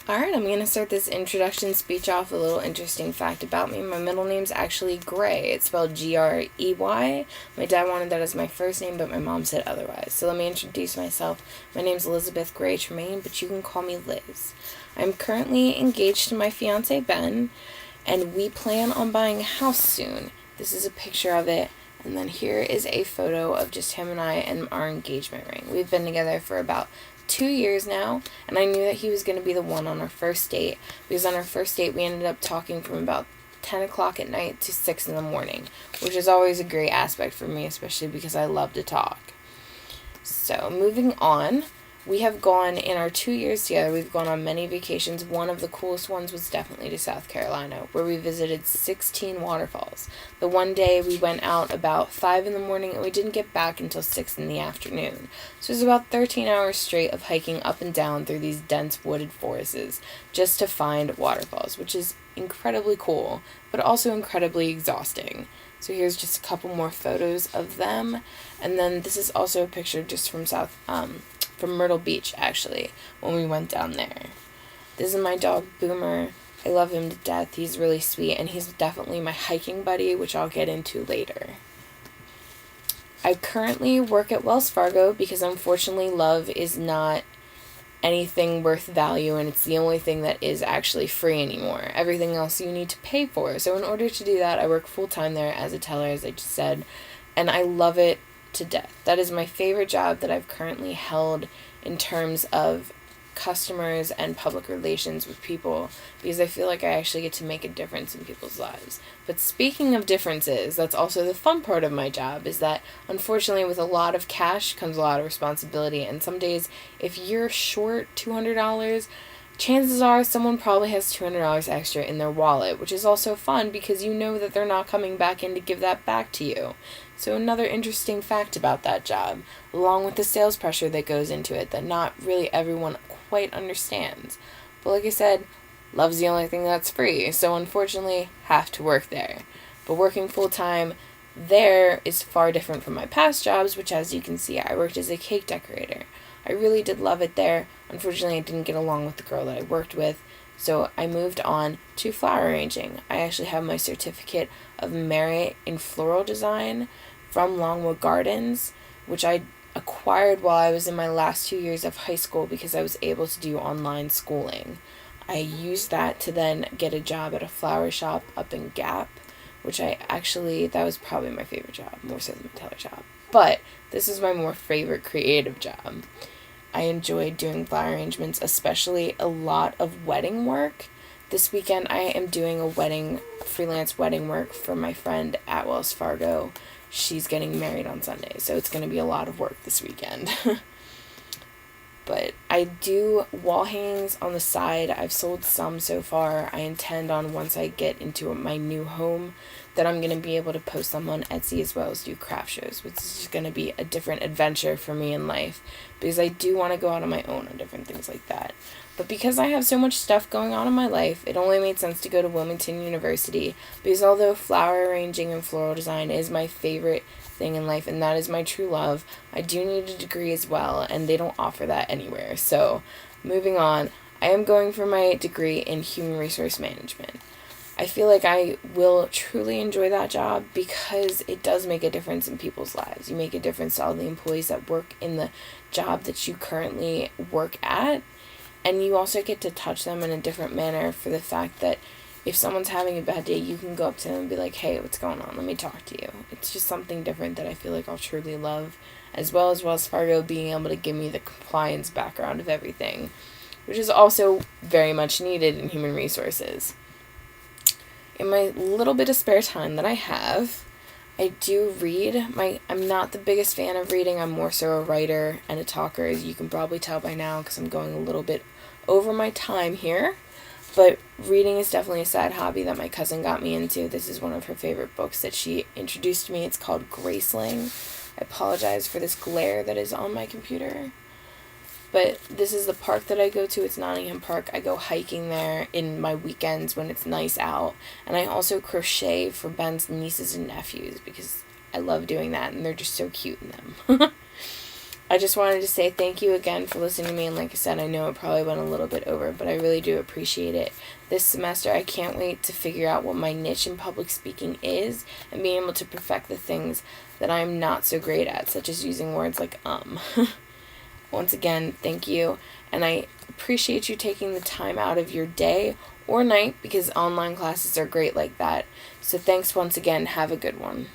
Alright, I'm going to start this introduction speech off with a little interesting fact about me. My middle name's actually Gray. It's spelled Grey. My dad wanted that as my first name, but my mom said otherwise. So let me introduce myself. My name's Elizabeth Gray Tremain, but you can call me Liz. I'm currently engaged to my fiance Ben, and we plan on buying a house soon. This is a picture of it, and then here is a photo of just him and I and our engagement ring. We've been together for about 2 years now, and I knew that he was going to be the one on our first date, because on our first date we ended up talking from about 10 o'clock at night to 6 in the morning, which is always a great aspect for me, especially because I love to talk. So moving on, we have gone, in our 2 years together, we've gone on many vacations. One of the coolest ones was definitely to South Carolina, where we visited 16 waterfalls. The one day we went out about 5 in the morning, and we didn't get back until 6 in the afternoon. So it was about 13 hours straight of hiking up and down through these dense wooded forests just to find waterfalls, which is incredibly cool, but also incredibly exhausting. So here's just a couple more photos of them. And then this is also a picture just from from Myrtle Beach, actually, when we went down there. This is my dog, Boomer. I love him to death. He's really sweet, and he's definitely my hiking buddy, which I'll get into later. I currently work at Wells Fargo because, unfortunately, love is not anything worth value, and it's the only thing that is actually free anymore. Everything else you need to pay for. So in order to do that, I work full-time there as a teller, as I just said, and I love it to death. That is my favorite job that I've currently held in terms of customers and public relations with people, because I feel like I actually get to make a difference in people's lives. But speaking of differences, that's also the fun part of my job, is that unfortunately with a lot of cash comes a lot of responsibility, and some days if you're short $200, chances are someone probably has $200 extra in their wallet, which is also fun because you know that they're not coming back in to give that back to you. So another interesting fact about that job, along with the sales pressure that goes into it that not really everyone quite understands. But like I said, love's the only thing that's free, so unfortunately have to work there. But working full-time there is far different from my past jobs, which, as you can see, I worked as a cake decorator. I really did love it there. Unfortunately, I didn't get along with the girl that I worked with, so I moved on to flower arranging. I actually have my certificate of merit in floral design from Longwood Gardens, which I acquired while I was in my last 2 years of high school because I was able to do online schooling. I used that to then get a job at a flower shop up in Gap, which that was probably my favorite job, more so than my teller job. But this is my more favorite creative job. I enjoyed doing flower arrangements, especially a lot of wedding work. This weekend I am doing freelance wedding work for my friend at Wells Fargo. She's getting married on Sunday, so it's going to be a lot of work this weekend. But I do wall hangings on the side. I've sold some so far. I intend on, once I get into my new home, that I'm going to be able to post them on Etsy as well as do craft shows, which is going to be a different adventure for me in life, because I do want to go out on my own on different things like that. But because I have so much stuff going on in my life, it only made sense to go to Wilmington University, because although flower arranging and floral design is my favorite thing in life, and that is my true love, I do need a degree as well, and they don't offer that anywhere. So moving on, I am going for my degree in human resource management. I feel like I will truly enjoy that job because it does make a difference in people's lives. You make a difference to all the employees that work in the job that you currently work at, and you also get to touch them in a different manner, for the fact that if someone's having a bad day, you can go up to them and be like, hey, what's going on? Let me talk to you. It's just something different that I feel like I'll truly love, as well as Wells Fargo being able to give me the compliance background of everything, which is also very much needed in human resources. In my little bit of spare time that I have, I do read. I'm not the biggest fan of reading. I'm more so a writer and a talker, as you can probably tell by now, because I'm going a little bit over my time here. But reading is definitely a side hobby that my cousin got me into. This is one of her favorite books that she introduced to me. It's called Graceling. I apologize for this glare that is on my computer. But this is the park that I go to. It's Nottingham Park. I go hiking there in my weekends when it's nice out. And I also crochet for Ben's nieces and nephews because I love doing that, and they're just so cute in them. I just wanted to say thank you again for listening to me. And like I said, I know it probably went a little bit over, but I really do appreciate it. This semester, I can't wait to figure out what my niche in public speaking is and being able to perfect the things that I'm not so great at, such as using words like Once again, thank you. And I appreciate you taking the time out of your day or night, because online classes are great like that. So thanks once again. Have a good one.